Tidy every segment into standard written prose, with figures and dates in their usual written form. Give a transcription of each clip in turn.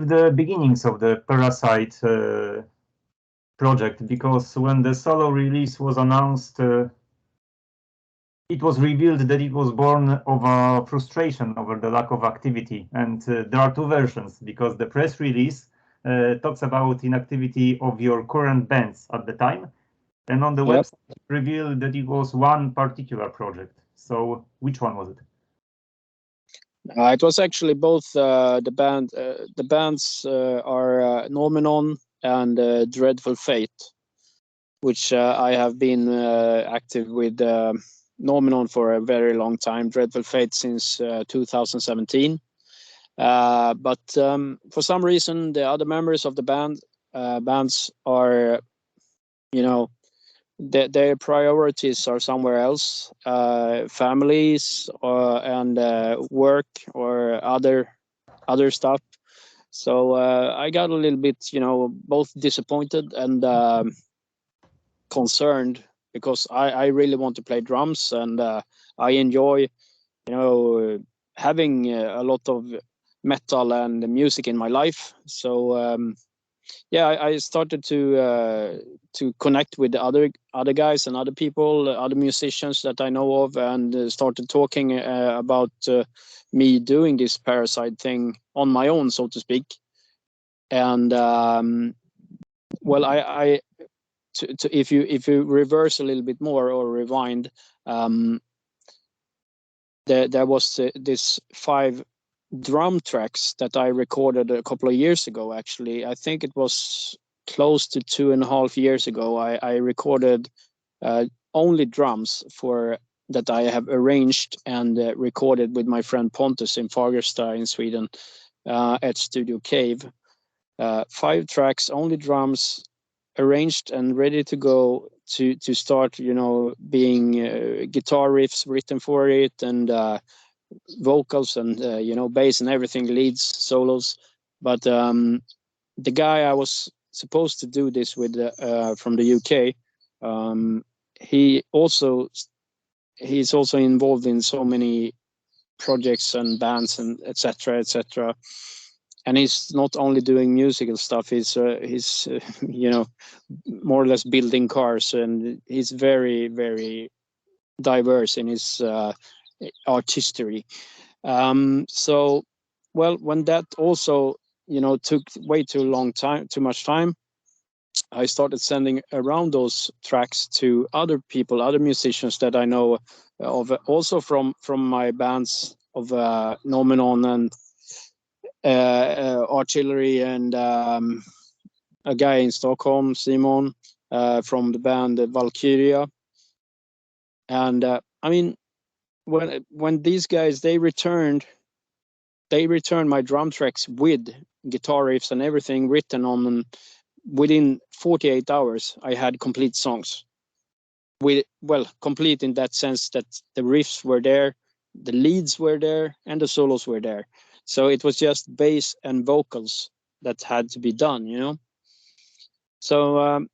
with the beginnings of the Perracide project, because when the solo release was announced, it was revealed that it was born of a frustration over the lack of activity. And there are two versions, because the press release talks about inactivity of your current bands at the time, and on the website it revealed that it was one particular project. So which one was it? It was actually both. The bands are Nomenon and Dreadful Fate, which I have been active with Nomenon for a very long time. Dreadful Fate since 2017. But for some reason, the other members of the bands are, their priorities are somewhere else, families and work or other stuff. So I got a little bit, both disappointed and concerned, because I really want to play drums, and I enjoy, having a lot of metal and music in my life. So I started to connect with other guys and other people, other musicians that I know of, and started talking about me doing this Perracide thing on my own, so to speak. And if you reverse a little bit more or rewind, there was this 5 drum tracks that I recorded a couple of years ago. Actually, I think it was close to 2.5 years ago. I recorded only drums that I have arranged and recorded with my friend Pontus in Fagersta in Sweden at Studio Cave. 5 tracks, only drums, arranged and ready to go to start, being guitar riffs written for it, and vocals and bass and everything, leads, solos. But the guy I was supposed to do this with from the UK, he's also involved in so many projects and bands and etc. And he's not only doing musical stuff, he's more or less building cars, and he's very, very diverse in his art history. So, well, when that also, took way too much time, I started sending around those tracks to other people, other musicians that I know of, also from my bands of Nomenon and Artillery, and a guy in Stockholm, Simon, from the band Valkyria. And when these guys, they returned my drum tracks with guitar riffs and everything written on them. Within 48 hours, I had complete songs. Complete in that sense that the riffs were there, the leads were there, and the solos were there. So it was just bass and vocals that had to be done, So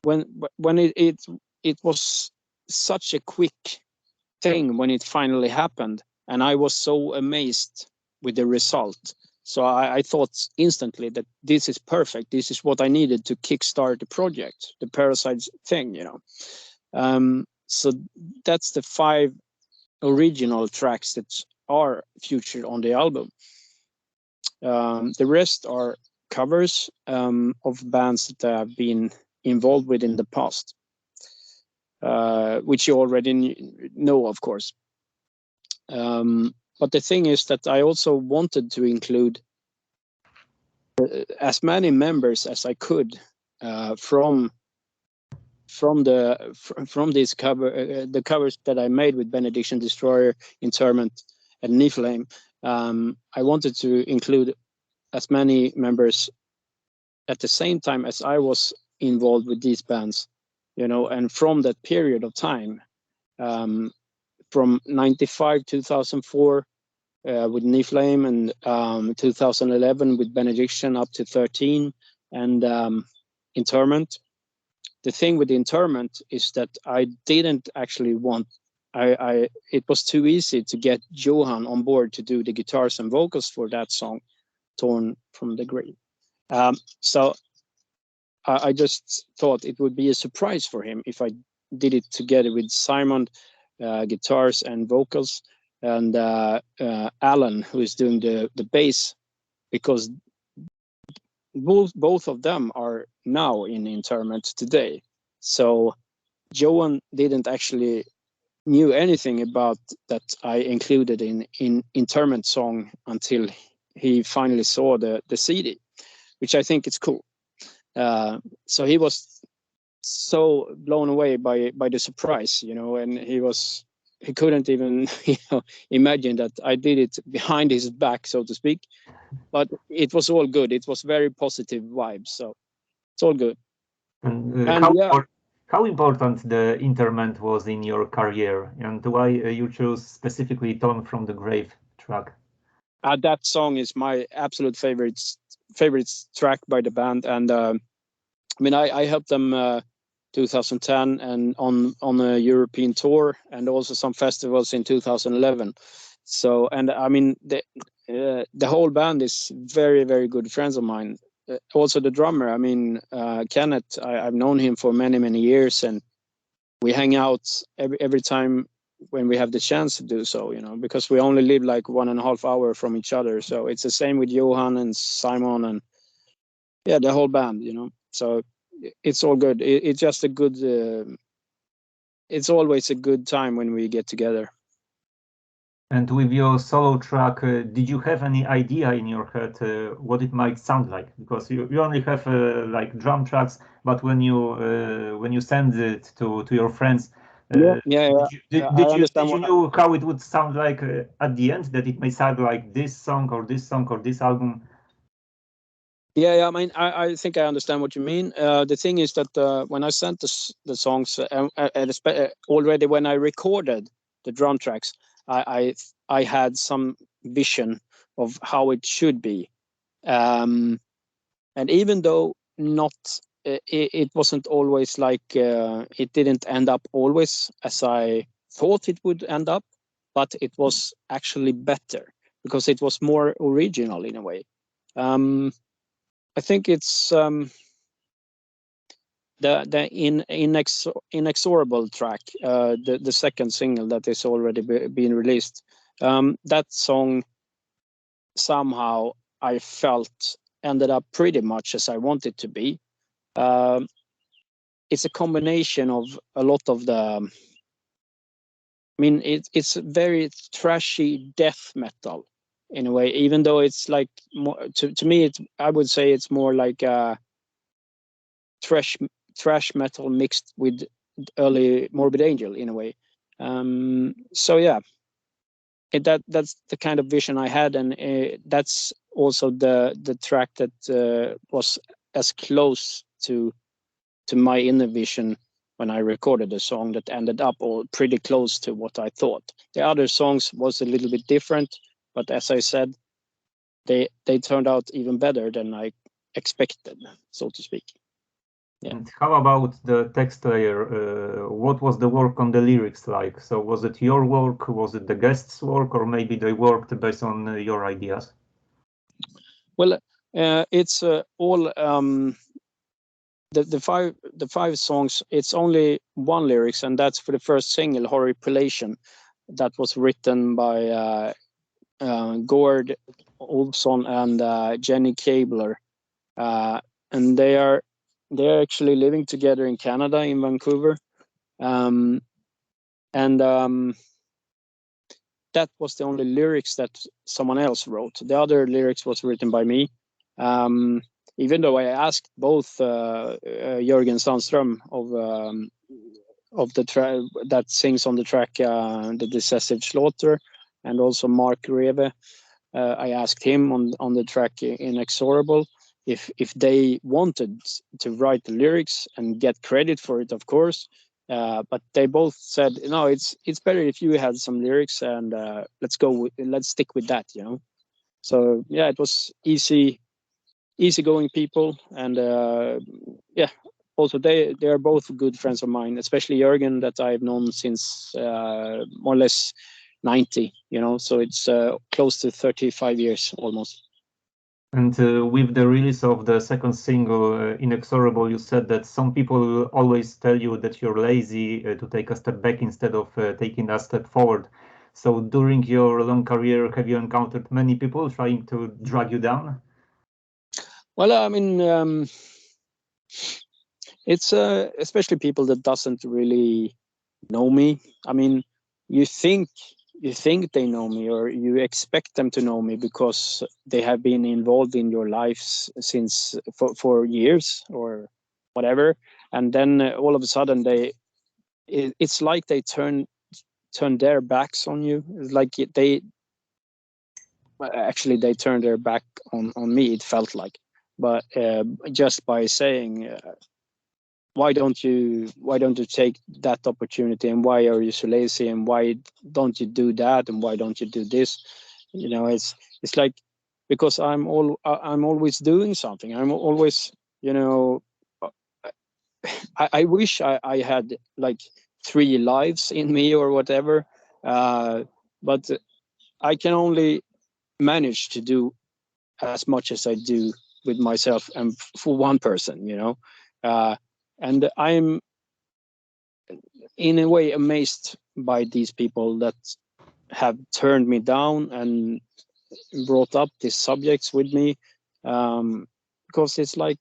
when it was such a quick thing when it finally happened, and I was so amazed with the result. So I thought instantly that this is perfect. This is what I needed to kickstart the project, the Perracide thing, So that's the 5 original tracks that are featured on the album. The rest are covers of bands that I have been involved with in the past, which you already know, of course. But the thing is that I also wanted to include as many members as I could from this cover, the covers that I made with Benediction, Destroyer, Interment, and Niflheim. I wanted to include as many members at the same time as I was involved with these bands, and from that period of time, from 95, 2004 with Niflheim, and 2011 with Benediction up to 13, and Interment. The thing with Interment is that I didn't actually want. It was too easy to get Johan on board to do the guitars and vocals for that song. torn from the grave. So I just thought it would be a surprise for him if I did it together with Simon, guitars and vocals, and Alan, who is doing the bass, because both of them are now in interment today. So Johan didn't actually knew anything about that I included in interment song until he finally saw the CD, which I think is cool. So he was so blown away by the surprise, and he couldn't even imagine that I did it behind his back, so to speak. But it was all good. It was very positive vibes, so it's all good. And how important the interment was in your career, and why you chose specifically "Torn from the Grave" track? That song is my absolute favorite track by the band, and I helped them 2010 and on a European tour, and also some festivals in 2011. So, and the whole band is very, very good friends of mine. Also the drummer, Kenneth, I've known him for many, many years, and we hang out every time when we have the chance to do so, because we only live like 1.5 hours from each other. So it's the same with Johan and Simon and the whole band, so it's all good. It's just a good, it's always a good time when we get together. And with your solo track, did you have any idea in your head what it might sound like? Because you only have like drum tracks, but when you send it to your friends, did you know how it would sound like at the end? That it may sound like this song or this song or this album? Yeah. I think I understand what you mean. The thing is that when I sent the songs, already when I recorded the drum tracks, I had some vision of how it should be, and even though it wasn't always like it didn't end up always as I thought it would end up, but it was actually better because it was more original in a way. I think it's the inexorable track, the second single that is already been released. That song somehow I felt ended up pretty much as I wanted to be. It's a combination of a lot of the. It's very trashy death metal in a way, even though it's like more to me. I would say it's more like a trash metal mixed with early Morbid Angel in a way. So yeah, that's the kind of vision I had, and that's also the track that was as close to my inner vision when I recorded the song, that ended up all pretty close to what I thought. The other songs was a little bit different, but as I said, they turned out even better than I expected, so to speak. Yeah. And how about the text layer? What was the work on the lyrics like? So was it your work? Was it the guests' work, or maybe they worked based on your ideas? Well, it's all the five songs. It's only one lyrics, and that's for the first single, Horripilation, that was written by Gord Olson and Jenny Kabler, and they're actually living together in Canada, in Vancouver, and that was the only lyrics that someone else wrote. The other lyrics was written by me. Even though I asked both Jörgen Sandström of the track that sings on the track The Decisive Slaughter, and also Mark Reve, I asked him on the track Inexorable if they wanted to write the lyrics and get credit for it, of course. But they both said, no, it's better if you had some lyrics, and let's stick with that, So yeah, it was easygoing people, and also they are both good friends of mine, especially Jörgen, that I've known since more or less 90, so it's close to 35 years almost. And with the release of the second single, Inexorable, you said that some people will always tell you that you're lazy to take a step back instead of taking a step forward. So during your long career, have you encountered many people trying to drag you down? Well, I mean, it's especially people that doesn't really know me. I mean, you think they know me, or you expect them to know me because they have been involved in your lives since for years or whatever, and then all of a sudden it's like they turn their backs on you. It's like they actually they turned their back on me, it felt like, but just by saying why don't you take that opportunity, and why are you so lazy, and why don't you do that, and why don't you do this, you know, it's like, because I'm always doing something. I'm always, you know, I wish I had like 3 lives in me or whatever, but I can only manage to do as much as I do with myself and for one person, you know. And I'm in a way amazed by these people that have turned me down and brought up these subjects with me, because it's like,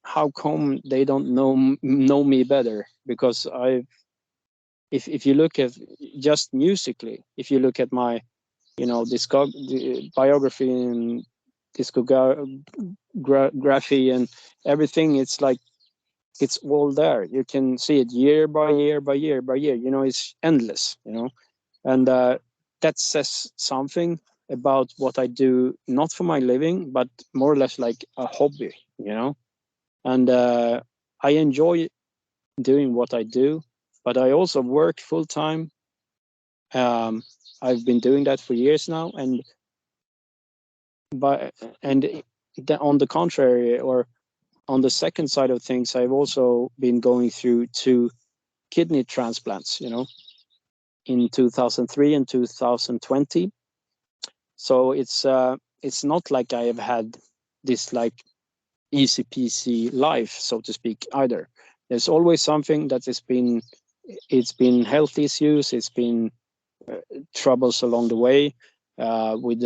how come they don't know me better? Because if you look at just musically, if you look at my, you know, biography and discography and everything, it's like it's all there. You can see it year by year by year by year. You know, it's endless. You know, and that says something about what I do, not for my living, but more or less like a hobby. You know, and I enjoy doing what I do, but I also work full time. I've been doing that for years now, and but and on the contrary, or on the second side of things, I've also been going through 2 kidney transplants, you know, in 2003 and 2020. So it's not like I have had this like easy peasy life, so to speak, either. There's always something that it's been health issues, it's been troubles along the way, with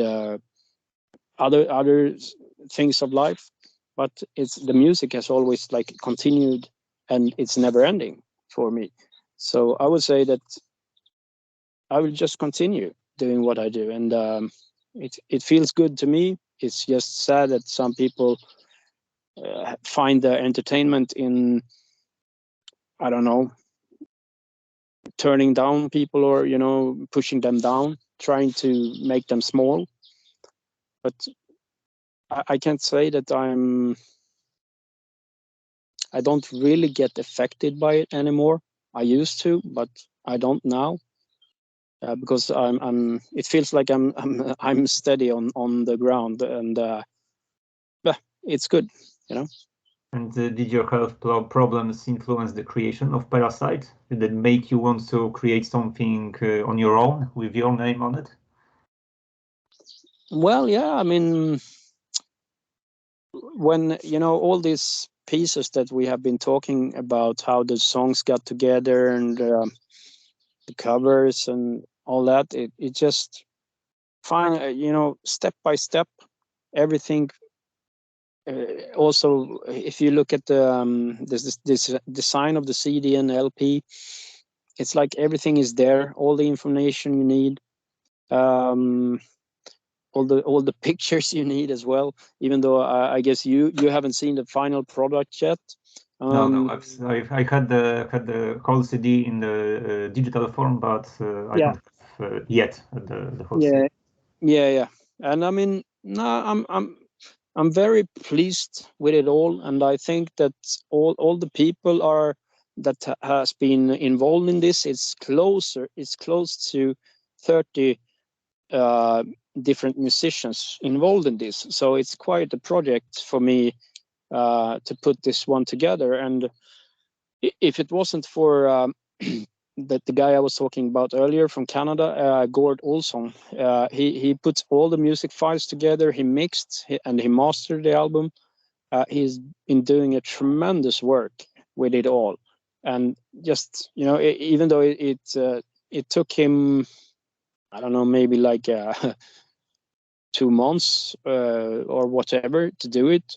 other things of life, but it's the music has always like continued, and it's never ending for me. So I would say that I will just continue doing what I do, and it feels good to me. It's just sad that some people find the entertainment in, I don't know, turning down people, or, you know, pushing them down, trying to make them small. But I can't say that I don't really get affected by it anymore. I used to, but I don't now, because it feels like I'm steady on the ground, and it's good, you know. And did your health problems influence the creation of Perracide? Did it make you want to create something on your own with your name on it? Well, yeah, I mean, when, you know, all these pieces that we have been talking about, how the songs got together, and the covers and all that, it just fine, you know, step by step, everything. Also, if you look at this design of the CD and LP, it's like everything is there, all the information you need, um, all the pictures you need as well. Even though I guess you haven't seen the final product yet. No, I had the whole CD in the digital form, but I Yeah, don't have yet the whole CD. yeah, yeah. And I mean, no, I'm very pleased with it all, and I think that all the people are that has been involved in this. It's close to 30 uh, different musicians involved in this, so it's quite a project for me to put this one together. And if it wasn't for the guy I was talking about earlier from Canada, Gord Olson, he puts all the music files together. He mixed and he mastered the album. He's been doing a tremendous work with it all, and just even though it took him, I don't know, maybe like 2 months or whatever to do it.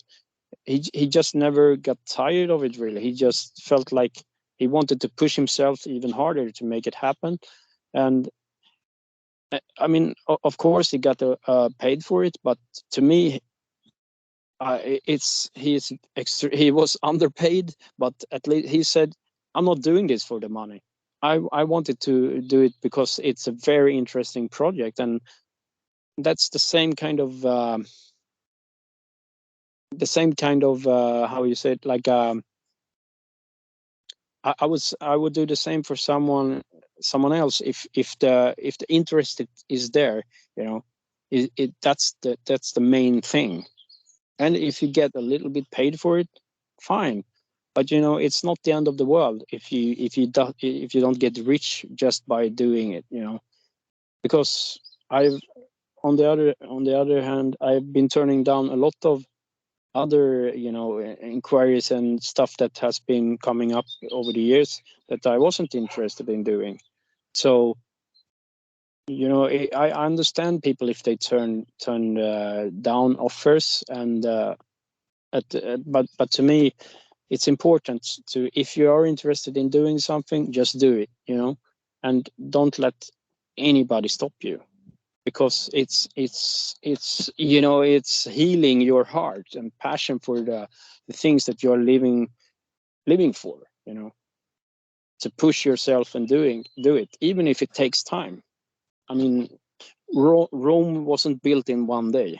He just never got tired of it, really. He just felt like he wanted to push himself even harder to make it happen. And I mean, of course he got paid for it, but to me, he was underpaid. But at least he said, I'm not doing this for the money. I wanted to do it because it's a very interesting project, and that's the same kind of how you say it, like I would do the same for someone else if the interest is there, that's the main thing. And if you get a little bit paid for it, fine. But it's not the end of the world if you don't get rich just by doing it, because I've on the other hand, I've been turning down a lot of other inquiries and stuff that has been coming up over the years that I wasn't interested in doing. So I understand people if they turn down offers, and but to me it's important to, if you are interested in doing something, just do it, and don't let anybody stop you, because it's healing your heart and passion for the things that you're living for, to push yourself and do it, even if it takes time. I mean, Rome wasn't built in one day.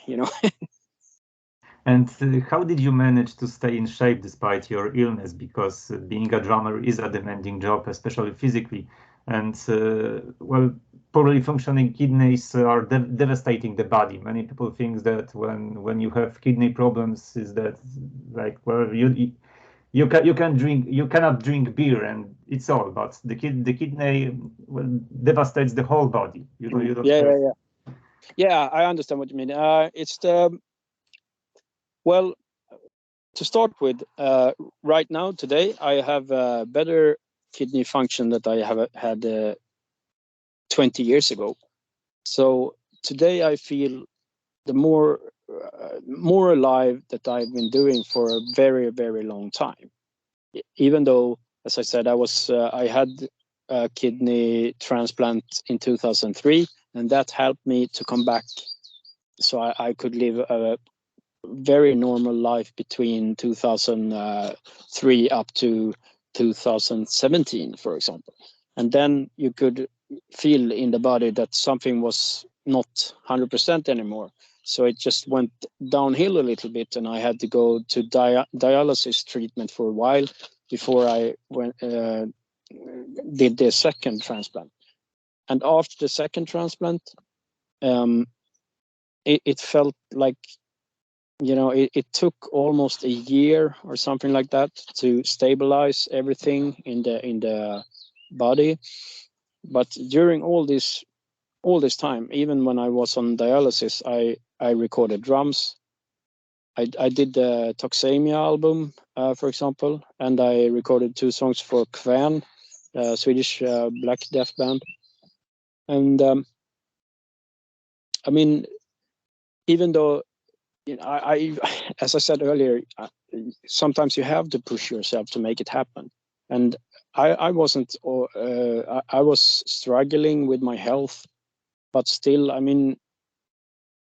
And how did you manage to stay in shape despite your illness? Because being a drummer is a demanding job, especially physically. And well, poorly functioning kidneys are devastating the body. Many people think that when you have kidney problems, is that like, well, you cannot drink beer and it's all. But the kidney, well, devastates the whole body. You don't have. Yeah, I understand what you mean. It's the Well, to start with, right now, today, I have a better kidney function that I have had 20 years ago. So today I feel the more alive that I've been doing for a very, very long time. Even though, as I said, I had a kidney transplant in 2003, and that helped me to come back, so I could live a very normal life between 2003 up to 2017, for example. And then you could feel in the body that something was not 100% anymore. So it just went downhill a little bit, and I had to go to dialysis treatment for a while before I did the second transplant. And after the second transplant, it felt like, it took almost a year or something like that to stabilize everything in the body. But during all this time, even when I was on dialysis, I recorded drums. I did the Toxemia album, for example, and I recorded 2 songs for Kven, Swedish black death band. And I mean, even though I as I said earlier, sometimes you have to push yourself to make it happen. And I wasn't, I was struggling with my health, but still, I mean,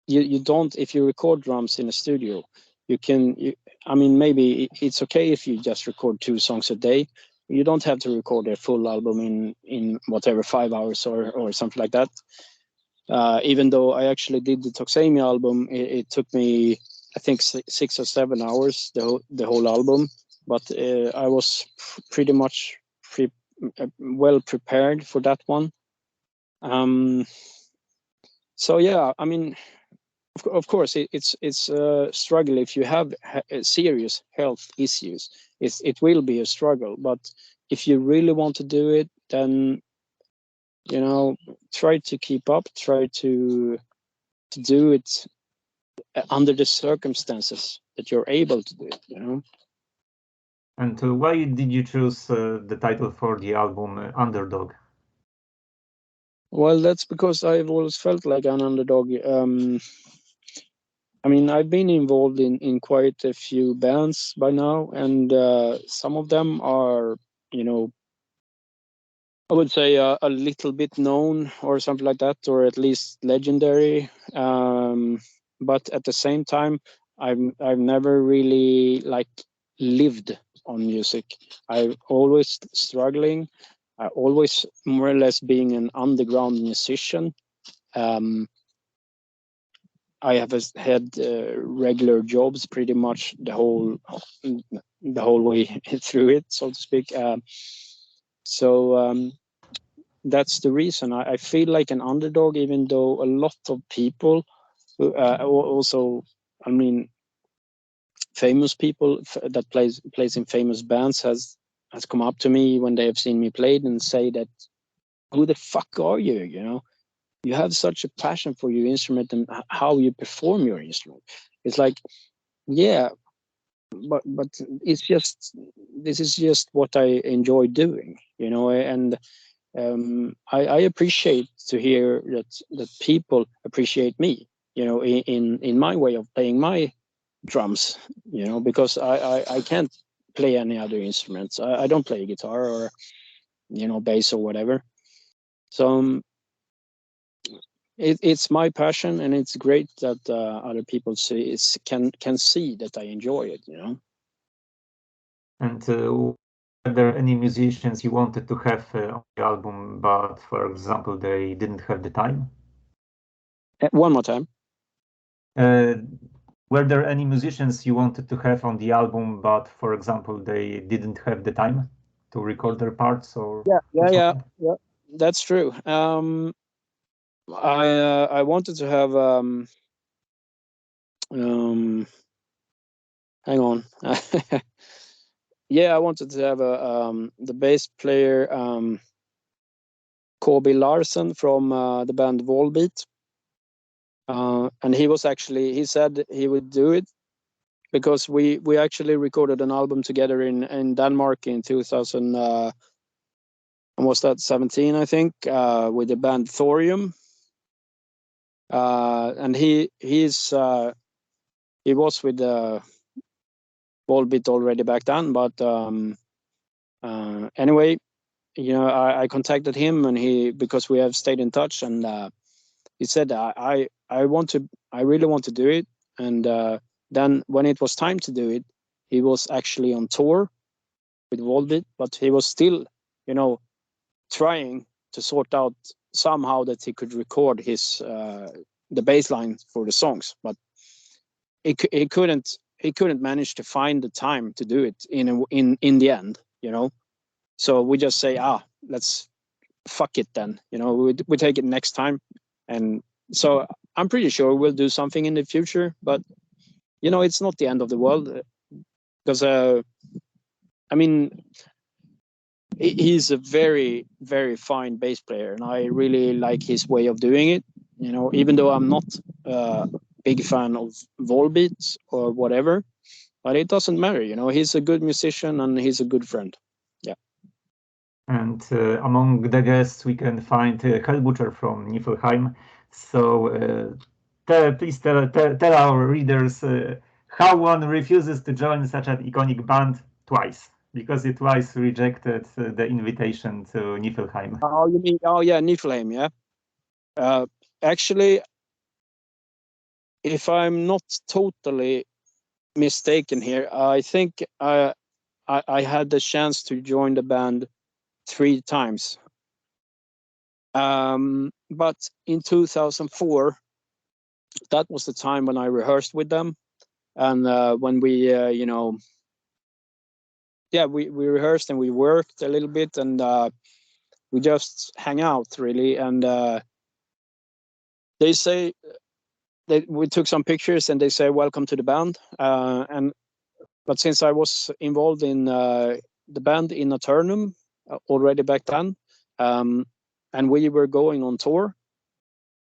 you don't, if you record drums in a studio, I mean, maybe it's okay if you just record 2 songs a day. You don't have to record a full album in whatever 5 hours or something like that. Even though I actually did the Toxemia album, it took me, I think, 6 or 7 hours, the whole album. But I was pretty much well prepared for that one. So yeah, I mean, of course, it's a struggle if you have serious health issues. It will be a struggle, but if you really want to do it, then try to keep up, try to do it under the circumstances that you're able to do it. And why did you choose the title for the album, Underdog? Well, that's because I've always felt like an underdog. I mean, I've been involved in quite a few bands by now, and some of them are, I would say a little bit known or something like that, or at least legendary. But at the same time, I've never really lived on music. I've always struggling. I always more or less being an underground musician. I have had regular jobs pretty much the whole way through it, so to speak. So that's the reason I feel like an underdog, even though a lot of people also, I mean, famous people that plays in famous bands has come up to me when they have seen me play and say that, who the fuck are you? You have such a passion for your instrument and how you perform your instrument. It's like, yeah, but it's just, this is just what I enjoy doing, and I appreciate to hear that people appreciate me, in my way of playing my drums, because I can't play any other instruments. I don't play guitar or bass or whatever. So it's my passion, and it's great that other people can see that I enjoy it. And were there any musicians you wanted to have on the album, but for example, they didn't have the time? One more time. Were there any musicians you wanted to have on the album, but for example, they didn't have the time to record their parts? Or Yeah. That's true. I wanted to have hang on. Yeah, I wanted to have the bass player Kobe Larsen from the band Volbeat. And he said he would do it because we actually recorded an album together in Denmark in 2000 and was that 17, I think, with the band Thorium. And he was with Volbeat already back then, but anyway, I contacted him, and because we have stayed in touch, and he said I really want to do it. And then when it was time to do it, he was actually on tour with Volbeat, but he was still trying to sort out somehow that he could record his the bass line for the songs, but he couldn't manage to find the time to do it in the end. So we just say, let's fuck it then. We take it next time. And so I'm pretty sure we'll do something in the future, but it's not the end of the world, because I mean, he's a very, very fine bass player, and I really like his way of doing it. Even though I'm not a big fan of Volbeat or whatever, but it doesn't matter. He's a good musician and he's a good friend. Yeah. And among the guests, we can find Hellbutcher from Niflheim. So please tell our readers how one refuses to join such an iconic band twice, because he twice rejected the invitation to Niflheim. Oh, you mean? Oh, yeah, Niflheim. Yeah. Actually, if I'm not totally mistaken here, I think I had the chance to join the band 3 times. But in 2004, that was the time when I rehearsed with them, and when we we rehearsed and we worked a little bit, and we just hang out really. And they say that we took some pictures, and they say welcome to the band. But since I was involved in the band in Aternum already back then, and we were going on tour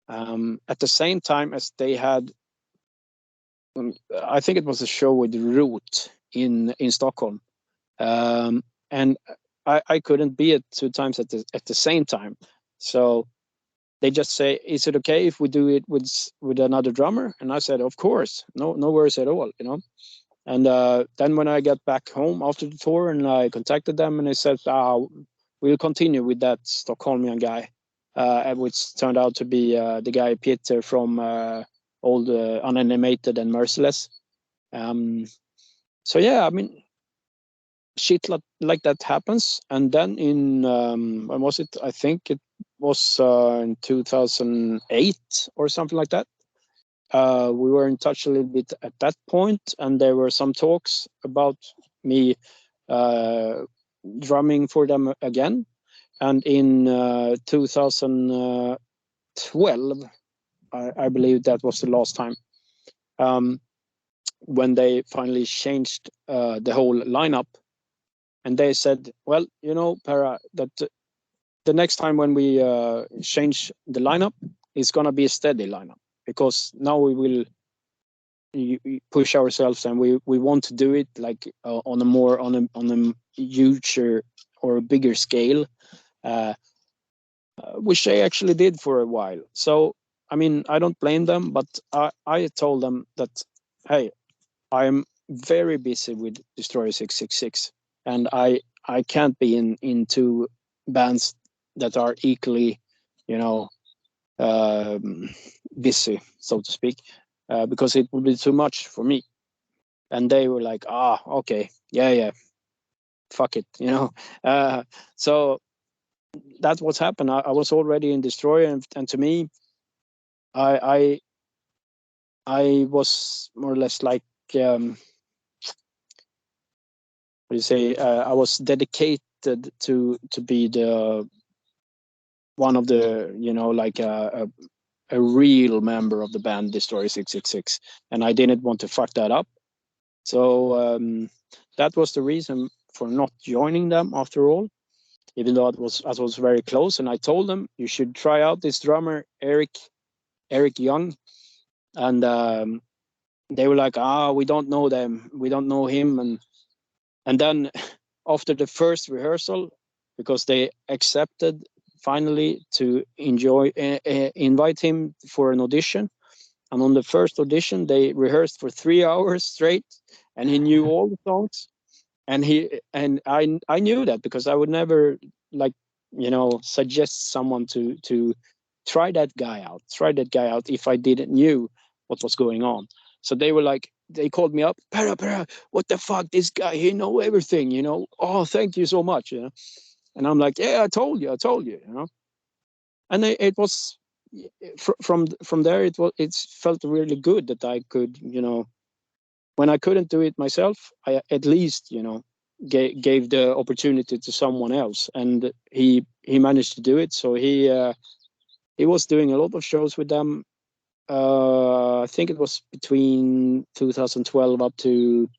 at the same time as they had. I think it was a show with Root in Stockholm, and I couldn't be at 2 times at the same time. So they just say, "Is it okay if we do it with another drummer?" And I said, "Of course, no worries at all, you know." And then when I got back home after the tour, and I contacted them, and they said, "We'll continue with that Stockholmian guy," which turned out to be the guy Peter from old Unanimated and Merciless. So yeah, I mean, shit like that happens. And then in when was it? I think it was in 2008 or something like that. We were in touch a little bit at that point, and there were some talks about me drumming for them again. And in 2012, I believe that was the last time, when they finally changed the whole lineup. And they said, "Well, you know, Perra, that the next time when we change the lineup, it's gonna be a steady lineup, because now we will push ourselves, and we want to do it like on a huger or a bigger scale, which they actually did for a while." So I mean, I don't blame them, but I told them that, hey, I'm very busy with Destroyer 666, and I can't be in 2 bands that are equally, you know, busy, so to speak, because it would be too much for me. And they were like, okay, yeah, fuck it, you know. So that's what's happened. I was already in Destroyer, and to me, I was more or less like, what do you say? I was dedicated to be the one of the, you know, like a real member of the band Destroyer 666, and I didn't want to fuck that up. So that was the reason for not joining them after all, even though I was very close. And I told them, you should try out this drummer Eric Young. And they were like, we don't know them, we don't know him. And then after the first rehearsal, because they accepted finally to invite him for an audition, and on the first audition they rehearsed for 3 hours straight, and he knew all the songs. And I knew that, because I would never, like, you know, suggest someone to try that guy out if I didn't knew what was going on. So they were like, they called me up, Perra, what the fuck, this guy, he know everything, you know. Oh, thank you so much, you know. And I'm like, yeah, I told you, you know. And it was from there, it felt really good that I could, you know, when I couldn't do it myself, I at least, you know, gave the opportunity to someone else, and he managed to do it. So he was doing a lot of shows with them. I think it was between 2012 up to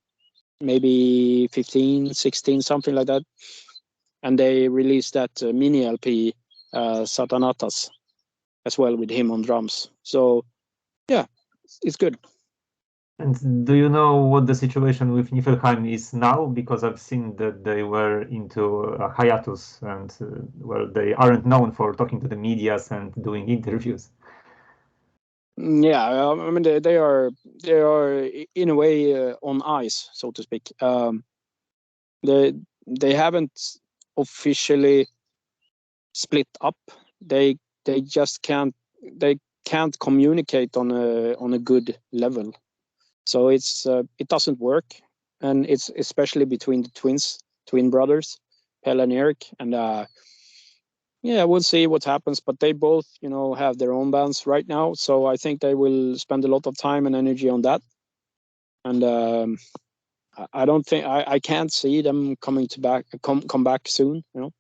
maybe 15, 16, something like that. And they released that mini LP, Satanatas, as well, with him on drums. So yeah, it's good. And do you know what the situation with Niflheim is now? Because I've seen that they were into a hiatus, and well, they aren't known for talking to the medias and doing interviews. Yeah, I mean, they are in a way on ice, so to speak. They haven't officially split up. They just can't communicate on a good level. So it doesn't work, and it's especially between the twin brothers, Pelle and Eric. And yeah, we'll see what happens. But they both, you know, have their own bands right now, so I think they will spend a lot of time and energy on that. And I don't think I can't see them come back soon, you know.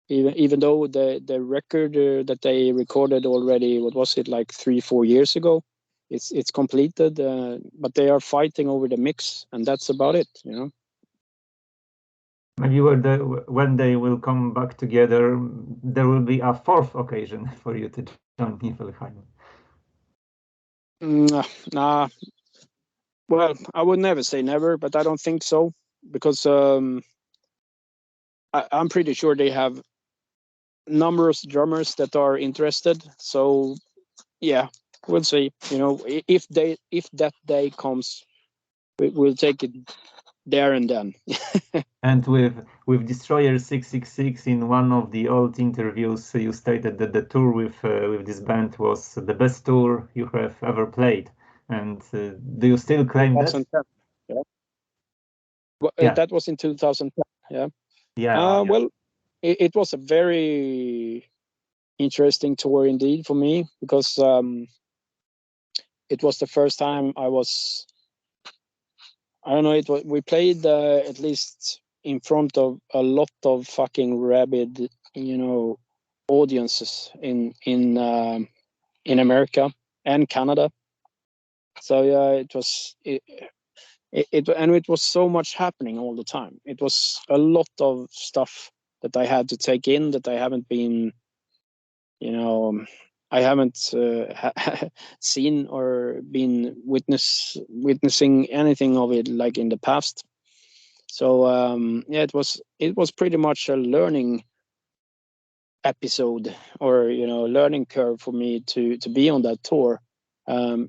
Even though the record that they recorded already, what was it, like 3-4 years ago, it's completed, but they are fighting over the mix, and that's about it, you know. Maybe when they will come back together, there will be a fourth occasion for you to join Niflheim. Nah. Well, I would never say never, but I don't think so, because I'm pretty sure they have numerous drummers that are interested. So yeah, we'll see. You know, if that day comes, we'll take it there and then. And with Destroyer 666, in one of the old interviews, you stated that the tour with this band was the best tour you have ever played. And do you still claim that? 2010. Yeah. Well, Yeah. that was in 2010. Yeah. Yeah. Well, it was a very interesting tour indeed for me, because it was the first time I don't know, we played at least in front of a lot of fucking rabid, audiences in America and Canada. So yeah, it was so much happening all the time. It was a lot of stuff that I had to take in, that I haven't been, I haven't seen or been witnessing anything of it like in the past. So yeah, it was pretty much a learning episode, or learning curve for me to be on that tour, and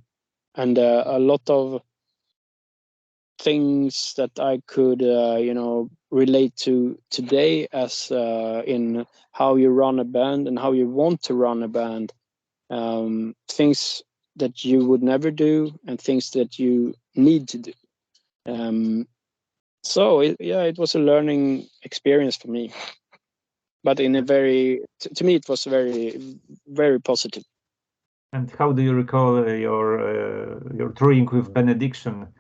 a lot of things that I could relate to today, as in how you run a band and how you want to run a band, things that you would never do and things that you need to do. So it was a learning experience for me, but in a to me it was very, very positive. And how do you recall your touring with Benediction?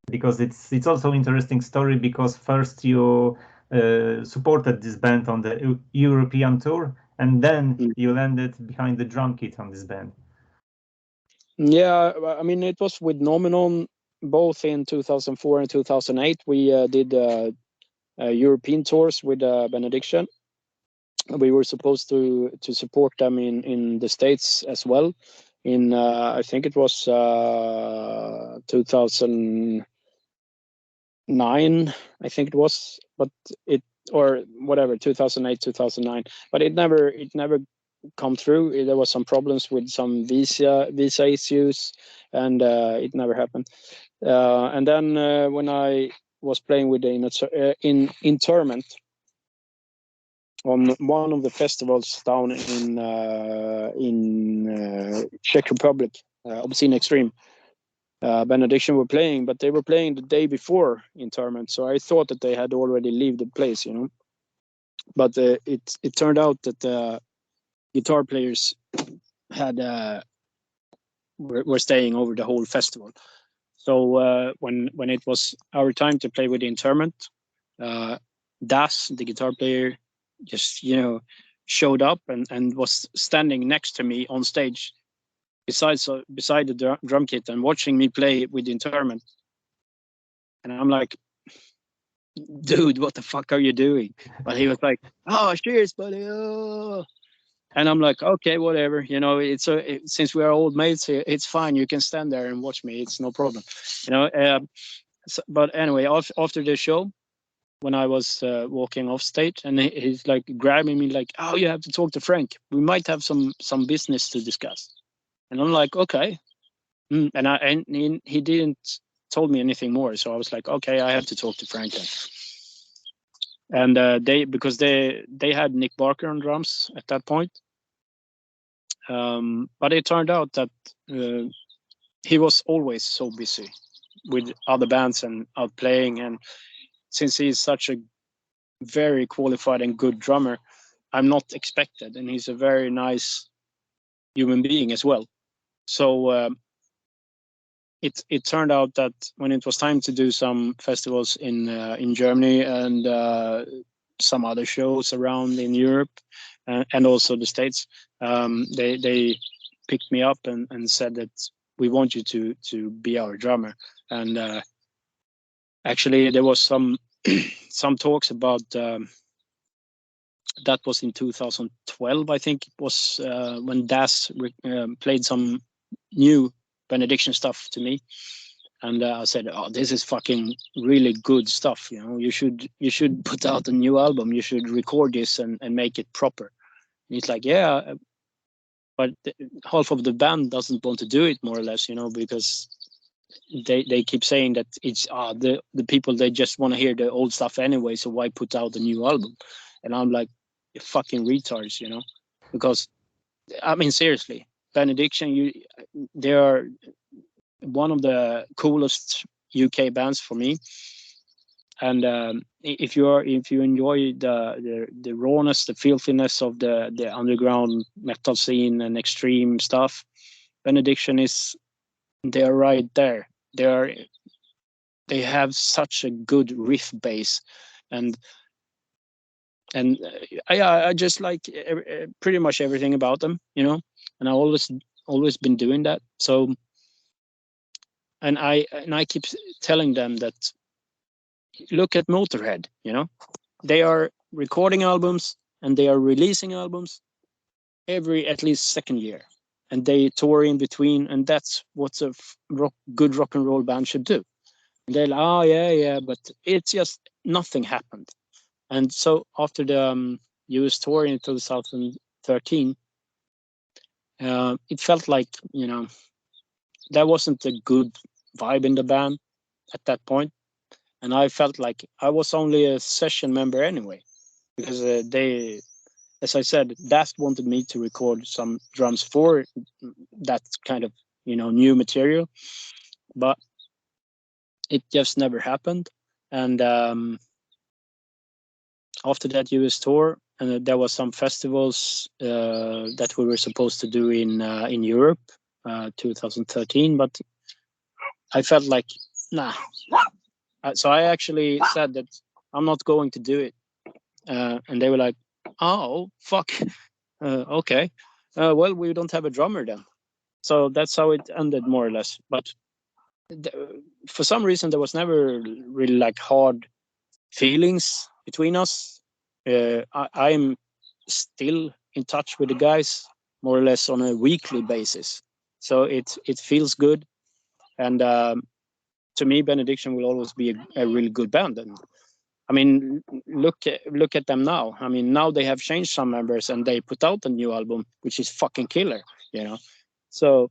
Because it's also interesting story, because first you supported this band on the European tour, and then you landed behind the drum kit on this band. Yeah, I mean, it was with Nominon, both in 2004 and 2008. We did European tours with Benediction. We were supposed to support them in the States as well. In I think it was 2009, I think it was, but it, or whatever, 2008, 2009. But it never come through. There was some problems with some visa issues, and it never happened. And then when I was playing with the Interment on one of the festivals down in Czech Republic, Obscene Extreme, Benediction were playing, but they were playing the day before Interment, so I thought that they had already left the place, But it turned out that the guitar players had were staying over the whole festival. So when it was our time to play with the Interment, Das, the guitar player, just showed up and was standing next to me on stage, beside the drum kit, and watching me play with the Interment. And I'm like, dude, what the fuck are you doing? But he was like, oh, cheers, buddy. Oh. And I'm like, okay, whatever. Since we are old mates, it's fine. You can stand there and watch me. It's no problem. But anyway, after the show, when I was walking off stage, and he's like grabbing me, like, oh, you have to talk to Frank. We might have some business to discuss. And I'm like, okay. And he didn't told me anything more. So I was like, okay, I have to talk to Frank then. And because they had Nick Barker on drums at that point. But it turned out that he was always so busy with other bands and out playing. And since he's such a very qualified and good drummer, I'm not expected. And he's a very nice human being as well. So it turned out that when it was time to do some festivals in Germany and some other shows around in Europe and also the States, they picked me up and said that we want you to be our drummer. And actually there was some some talks about that was in 2012, I think it was, when Das played some new Benediction stuff to me, and I said, "Oh, this is fucking really good stuff. You know, you should put out a new album. You should record this and make it proper." And he's like, "Yeah, but half of the band doesn't want to do it, more or less, you know, because they keep saying that it's the people, they just want to hear the old stuff anyway, so why put out a new album?" And I'm like, "You fucking retards, you know," because I mean, seriously, Benediction, they are one of the coolest UK bands for me. And if you enjoy the rawness, the filthiness of the underground metal scene and extreme stuff, Benediction they're right there. They have such a good riff base, and I just like pretty much everything about them, you know. And I always been doing that. So, and I keep telling them that, look at Motorhead, you know, they are recording albums and they are releasing albums every at least second year, and they tour in between, and that's what a good rock and roll band should do. And they're like, "Oh yeah, but it's just nothing happened." And so after the US tour in 2013, it felt like, you know, there wasn't a good vibe in the band at that point. And I felt like I was only a session member anyway, because they, as I said, Das wanted me to record some drums for that kind of, you know, new material, but it just never happened. And after that US tour, and there was some festivals that we were supposed to do in Europe, 2013, but I felt like, nah. So I actually said that I'm not going to do it, and they were like, "Oh fuck, okay, well, we don't have a drummer then." So that's how it ended, more or less. But for some reason, there was never really like hard feelings between us. I'm still in touch with the guys more or less on a weekly basis, so it feels good. And to me, Benediction will always be a really good band. And I mean, look at them now. I mean, now they have changed some members and they put out a new album, which is fucking killer, you know. So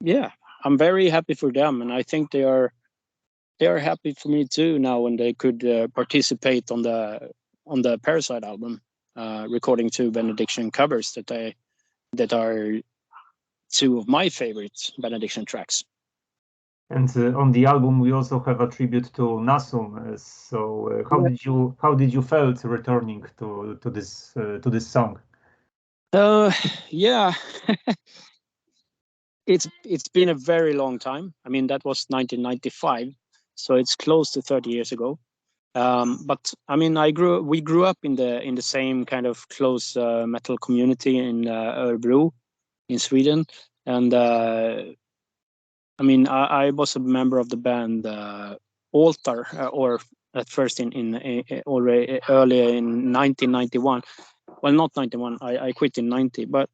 yeah, I'm very happy for them, and I think they are happy for me too now when they could participate on the Perracide album, recording 2 Benediction covers that are 2 of my favorite Benediction tracks. And on the album, we also have a tribute to Nasum. So, how did you felt returning to this song? Yeah, it's been a very long time. I mean, that was 1995, so it's close to 30 years ago. But I mean, we grew up in the same kind of close metal community in Örebro, in Sweden, and I mean, I was a member of the band Altar, or at first in already earlier in 1991. Well, not 91. I quit in 90. But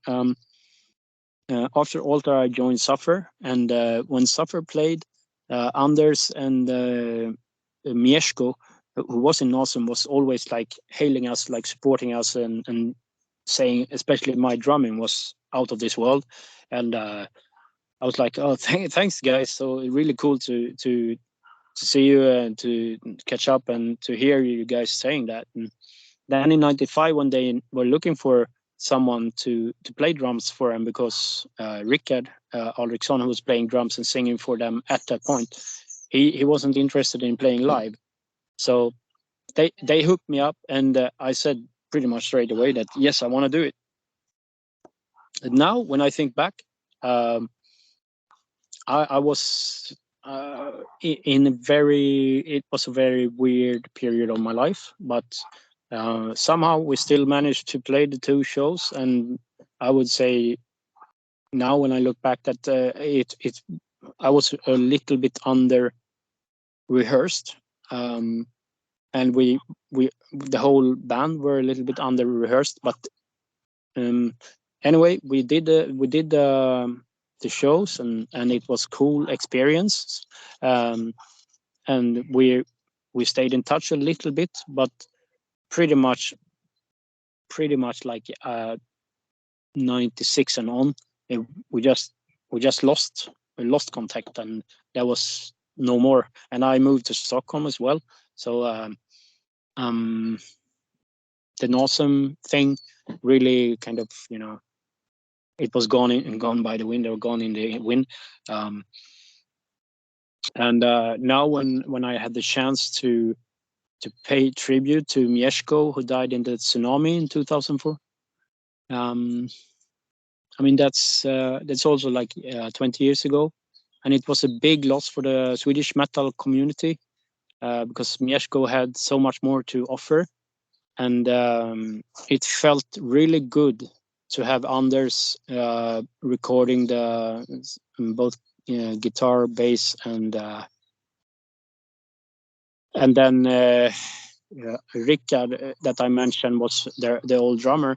after Altar, I joined Suffer, and when Suffer played, Anders and Mieszko, who was in Nasum, was always like hailing us, like supporting us, and saying, especially my drumming was out of this world, and I was like, "Oh, thanks, guys! So really cool to see you and to catch up and to hear you guys saying that." And then in '95, when they were looking for someone to play drums for them, because Rickard Alriksson, who was playing drums and singing for them at that point, he wasn't interested in playing live. So they hooked me up, and I said pretty much straight away that yes, I want to do it. And now, when I think back, I was in it was a very weird period of my life, but somehow we still managed to play the 2 shows, and I would say now when I look back that I was a little bit under rehearsed, and the whole band were a little bit under rehearsed, but anyway, we did the shows, and it was cool experience. And we stayed in touch a little bit, but pretty much like 96 and on, we just lost contact, and there was no more. And I moved to Stockholm as well, so the Nasum thing really kind of, it was gone by the wind, or gone in the wind. And now when I had the chance to pay tribute to Mieszko, who died in the tsunami in 2004, I mean, that's also like 20 years ago, and it was a big loss for the Swedish metal community, because Mieszko had so much more to offer, and it felt really good to have Anders recording both guitar, bass, and then Rickard, that I mentioned, was the old drummer,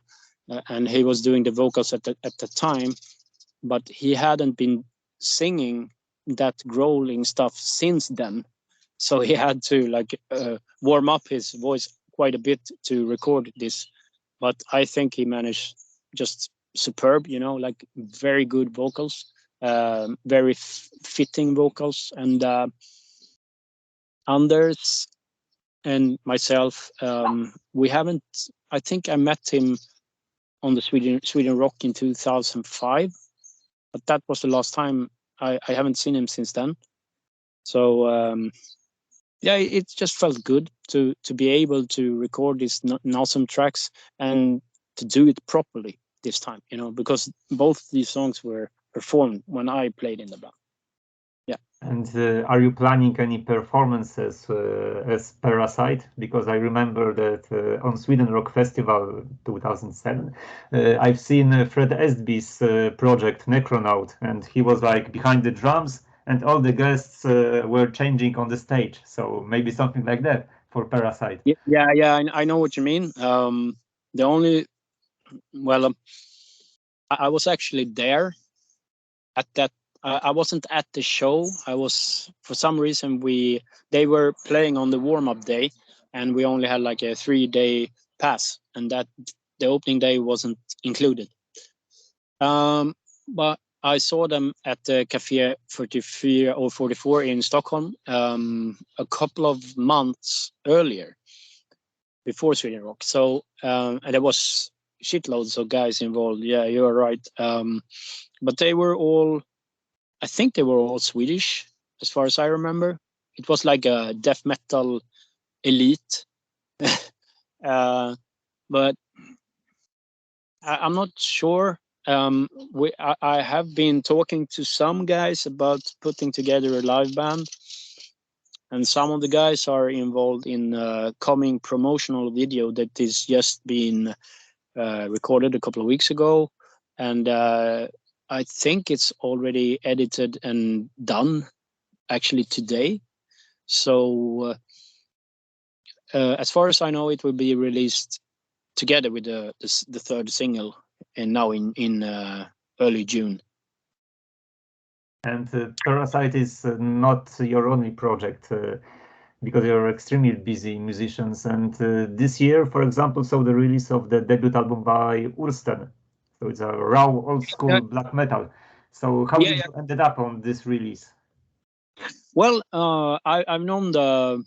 and he was doing the vocals at the time, but he hadn't been singing that growling stuff since then, so he had to like warm up his voice quite a bit to record this. But I think he managed just superb, like very good vocals, very fitting vocals. And Anders and myself, we haven't, I think I met him on the Sweden Rock in 2005, but that was the last time. I haven't seen him since then. So yeah, it just felt good to be able to record these Nasum tracks, and to do it properly this time, because both these songs were performed when I played in the band. Yeah. And are you planning any performances as Perracide? Because I remember that on Sweden Rock Festival 2007, I've seen Fred Estby's project Necronaut, and he was like behind the drums, and all the guests were changing on the stage. So maybe something like that for Perracide. Yeah, I know what you mean. The only, well, I was actually there at that. I wasn't at the show. I was, for some reason, they were playing on the warm-up day, and we only had like a 3-day pass, and that the opening day wasn't included. But I saw them at the Café 44 or 44 in Stockholm a couple of months earlier, before Sweden Rock. So and there was shitloads of guys involved. Yeah, you're right. But they were all, I think they were all Swedish, as far as I remember. It was like a death metal elite. But I'm not sure. I have been talking to some guys about putting together a live band, and some of the guys are involved in a coming promotional video that is just been recorded a couple of weeks ago, and I think it's already edited and done actually today. So as far as I know, it will be released together with the third single, and now in early June. And Perracide is not your only project, because you're extremely busy musicians. And this year, for example, saw the release of the debut album by Ursten. So it's a raw, old school black metal. So how did you ended up on this release? Well, I've known the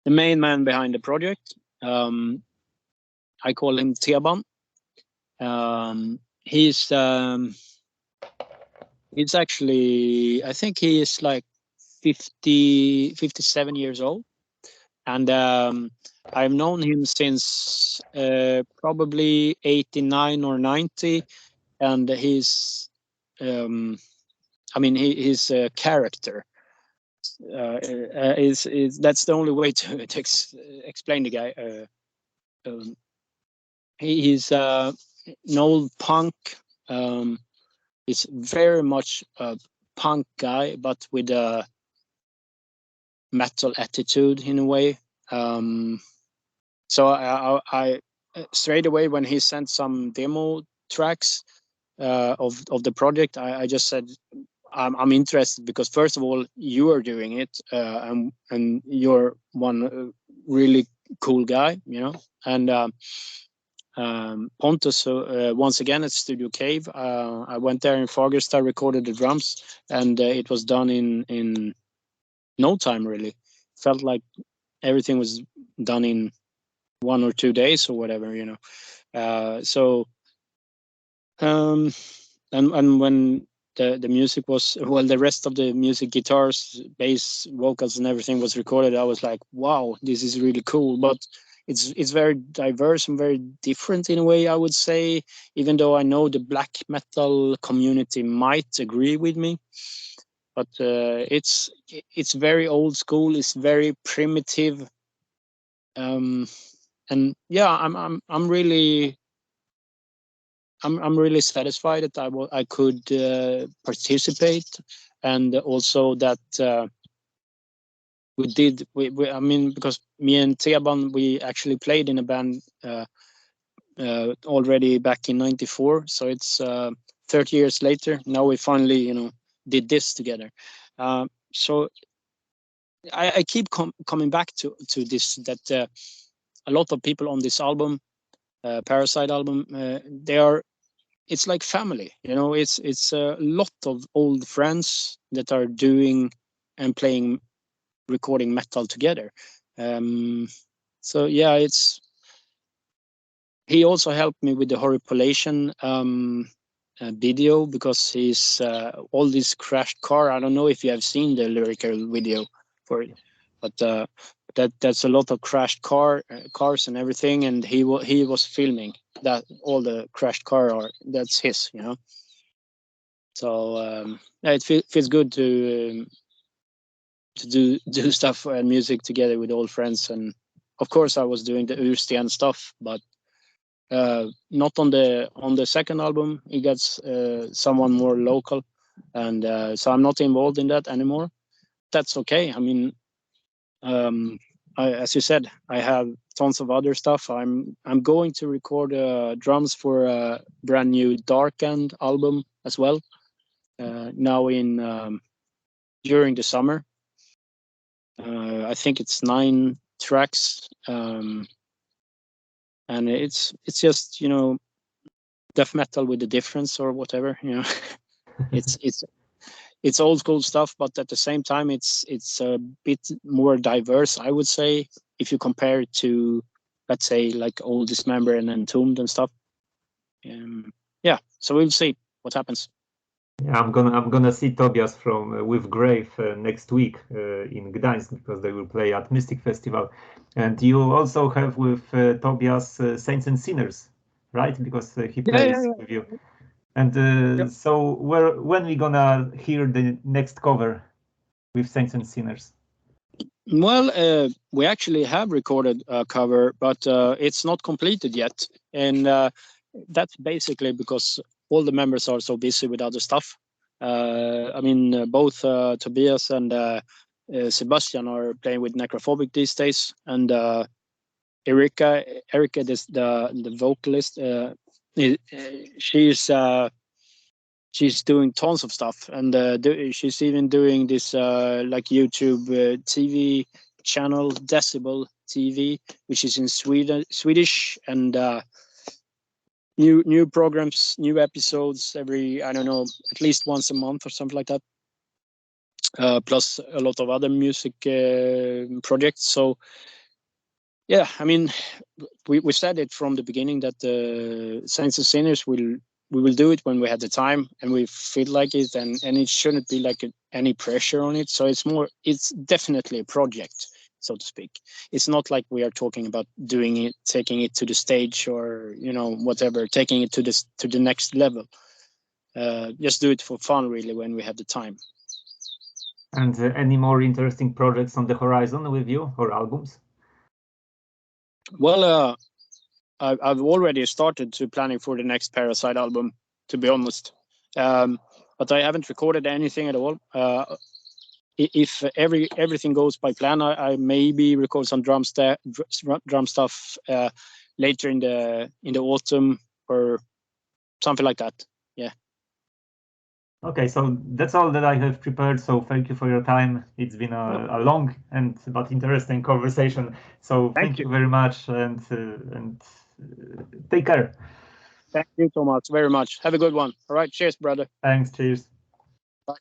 main man behind the project. I call him Teban. He's actually, I think he is like 57 years old, and I've known him since probably 89 or 90, and he's I mean, he's a character. Is that's the only way to explain the guy. He's an old punk. He's very much a punk guy, but with a metal attitude in a way. So I straight away when he sent some demo tracks of the project, I just said I'm interested, because first of all you are doing it, and you're one really cool guy, and Pontus, once again at Studio Cave. I went there in Fagersta, recorded the drums, and it was done in no time really. Felt like everything was done in 1 or 2 days or whatever, and when the music was, well, the rest of the music, guitars, bass, vocals, and everything was recorded, I was like, wow, this is really cool. But it's very diverse and very different in a way, I would say, even though I know the black metal community might agree with me. But it's very old school, it's very primitive, and yeah, I'm really satisfied that I could participate, and also that we did. I mean, because me and Teban, we actually played in a band already back in '94. So it's 30 years later. Now we finally, did this together. So I keep coming back to this, that a lot of people on this album, Perracide album, it's like family, it's a lot of old friends that are doing and playing, recording metal together. So yeah, he also helped me with the Horripolation video, because he's all this crashed car. I don't know if you have seen the lyrical video for it, but that's a lot of crashed cars and everything, and he was filming that, all the crashed car that's his. So yeah, it feels good to do stuff and music together with old friends. And of course I was doing the Ursten stuff, but not on the second album. He gets someone more local, and so I'm not involved in that anymore. That's okay. I mean, as you said, I have tons of other stuff. I'm going to record drums for a brand new Dark End album as well, now in during the summer. I think it's 9 tracks, and it's just death metal with a difference or whatever. It's old school stuff, but at the same time it's a bit more diverse, I would say, if you compare it to, let's say, like Old Dismember and Entombed and stuff. Yeah, so we'll see what happens. Yeah, I'm gonna see Tobias from with Grave next week in Gdańsk, because they will play at Mystic Festival. And you also have with Tobias Saints and Sinners, right? Because he plays with you. And so when we gonna hear the next cover with Saints and Sinners? Well, we actually have recorded a cover, but it's not completed yet, and that's basically because all the members are so busy with other stuff. I mean, both Tobias and Sebastian are playing with Necrophobic these days, and Erika, the vocalist, she's doing tons of stuff, and she's even doing this like YouTube TV channel, Decibel TV, which is in Swedish, and new programs, new episodes every, I don't know, at least once a month or something like that. Plus a lot of other music projects. So yeah, I mean, we said it from the beginning that Saints and Sinners we will do it when we have the time and we feel like it, and it shouldn't be like any pressure on it. So it's definitely a project, so to speak. It's not like we are talking about doing it, taking it to the stage, or whatever, taking it to the next level. Just do it for fun, really, when we have the time. And any more interesting projects on the horizon with you, or albums? Well, I've already started to planning for the next Perracide album, to be honest, but I haven't recorded anything at all. if everything goes by plan, I maybe record some drum stuff later in the autumn or something like that. Yeah. Okay, so that's all that I have prepared. So thank you for your time. It's been a long but interesting conversation. So thank you very much, and take care. Thank you so much, very much. Have a good one. All right, cheers, brother. Thanks. Cheers. Bye.